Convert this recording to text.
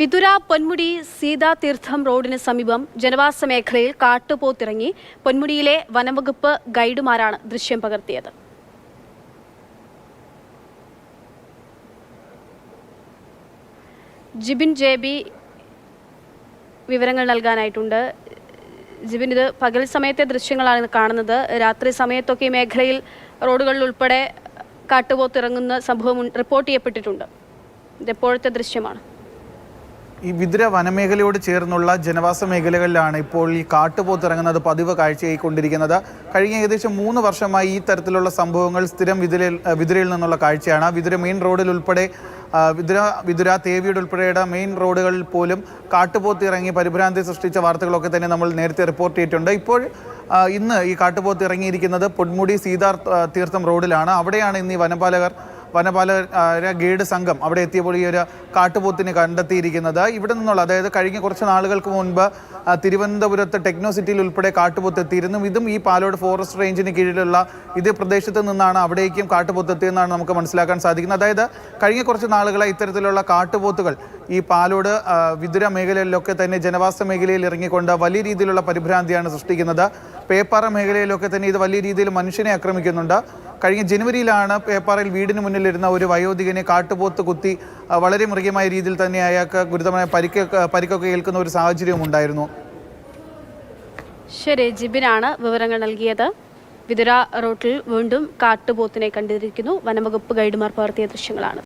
വിതുര പൊന്മുടി സീതാതീർത്ഥം റോഡിന് സമീപം ജനവാസ മേഖലയിൽ കാട്ടുപോത്തിറങ്ങി. പൊന്മുടിയിലെ വനംവകുപ്പ് ഗൈഡുമാരാണ് ദൃശ്യം പകർത്തിയത്. ജിബിൻ ജെബി വിവരങ്ങൾ നൽകാനായിട്ടുണ്ട്. ജിബിൻ, ഇത് പകൽ സമയത്തെ ദൃശ്യങ്ങളാണ് കാണുന്നത്. രാത്രി സമയത്തൊക്കെ ഈ മേഖലയിൽ റോഡുകളിൽ ഉൾപ്പെടെ കാട്ടുപോത്തിറങ്ങുന്ന സംഭവം റിപ്പോർട്ട് ചെയ്യപ്പെട്ടിട്ടുണ്ട്. ഇതെപ്പോഴത്തെ ദൃശ്യമാണ്? ഈ വിതുര വനമേഖലയോട് ചേർന്നുള്ള ജനവാസ മേഖലകളിലാണ് ഇപ്പോൾ ഈ കാട്ടുപോത്ത് ഇറങ്ങുന്നത് പതിവ് കാഴ്ചയായിക്കൊണ്ടിരിക്കുന്നത്. കഴിഞ്ഞ ഏകദേശം 3 വർഷമായി ഈ തരത്തിലുള്ള സംഭവങ്ങൾ സ്ഥിരം വിതുരയിൽ നിന്നുള്ള കാഴ്ചയാണ്. വിതുര മെയിൻ റോഡിൽ ഉൾപ്പെടെ വിതുര തേവിയുടെ ഉൾപ്പെടെയുള്ള മെയിൻ റോഡുകളിൽ പോലും കാട്ടുപോത്ത് ഇറങ്ങി പരിഭ്രാന്തി സൃഷ്ടിച്ച വാർത്തകളൊക്കെ തന്നെ നമ്മൾ നേരത്തെ റിപ്പോർട്ട് ചെയ്തിട്ടുണ്ട്. ഇപ്പോൾ ഇന്ന് ഈ കാട്ടുപോത്ത് ഇറങ്ങിയിരിക്കുന്നത് പൊന്മുടി സീതാതീർത്ഥം റോഡിലാണ്. അവിടെയാണ് ഇന്ന് ഈ വനപാലക ഗൈഡ് സംഘം അവിടെ എത്തിയപ്പോൾ ഈ ഒരു കാട്ടുപോത്തിനെ കണ്ടെത്തിയിരിക്കുന്നത്. ഇവിടെ നിന്നുള്ള, അതായത് കഴിഞ്ഞ കുറച്ച് നാളുകൾക്ക് മുൻപ് തിരുവനന്തപുരത്ത് ടെക്നോ സിറ്റിയിൽ ഉൾപ്പെടെ കാട്ടുപോത്ത് എത്തിയിരുന്നു. ഇതും ഈ പാലോട് ഫോറസ്റ്റ് റേഞ്ചിന് കീഴിലുള്ള ഇതേ പ്രദേശത്ത് നിന്നാണ് അവിടേക്കും കാട്ടുപോത്ത് എത്തിയെന്നാണ് നമുക്ക് മനസ്സിലാക്കാൻ സാധിക്കുന്നത്. അതായത് കഴിഞ്ഞ കുറച്ച് നാളുകളായി ഇത്തരത്തിലുള്ള കാട്ടുപോത്തുകൾ ഈ പാലോട് വിതുര മേഖലയിലൊക്കെ തന്നെ ജനവാസ മേഖലയിൽ ഇറങ്ങിക്കൊണ്ട് വലിയ രീതിയിലുള്ള പരിഭ്രാന്തിയാണ് സൃഷ്ടിക്കുന്നത്. പേപ്പാറ മേഖലയിലൊക്കെ തന്നെ ഇത് വലിയ രീതിയിൽ മനുഷ്യനെ ആക്രമിക്കുന്നുണ്ട്. കഴിഞ്ഞ ജനുവരിയിലാണ് പേപ്പാറയിൽ വീടിന് മുന്നിലിരുന്ന ഒരു വയോധികനെ കാട്ടുപോത്ത് കുത്തി വളരെ മൃഗീയമായ രീതിയിൽ തന്നെ അയാൾക്ക് ഗുരുതരമായ പരിക്കൊക്കെ ഏൽക്കുന്ന ഒരു സാഹചര്യവും ഉണ്ടായിരുന്നു. ശരി, ജിബിനാണ് വിവരങ്ങൾ നൽകിയത്. വിതുര റോഡിൽ വീണ്ടും കാട്ടുപോത്തിനെ കണ്ടിരിക്കുന്നു. വനംവകുപ്പ് ഗൈഡുമാർ പകർത്തിയ ദൃശ്യങ്ങളാണ്.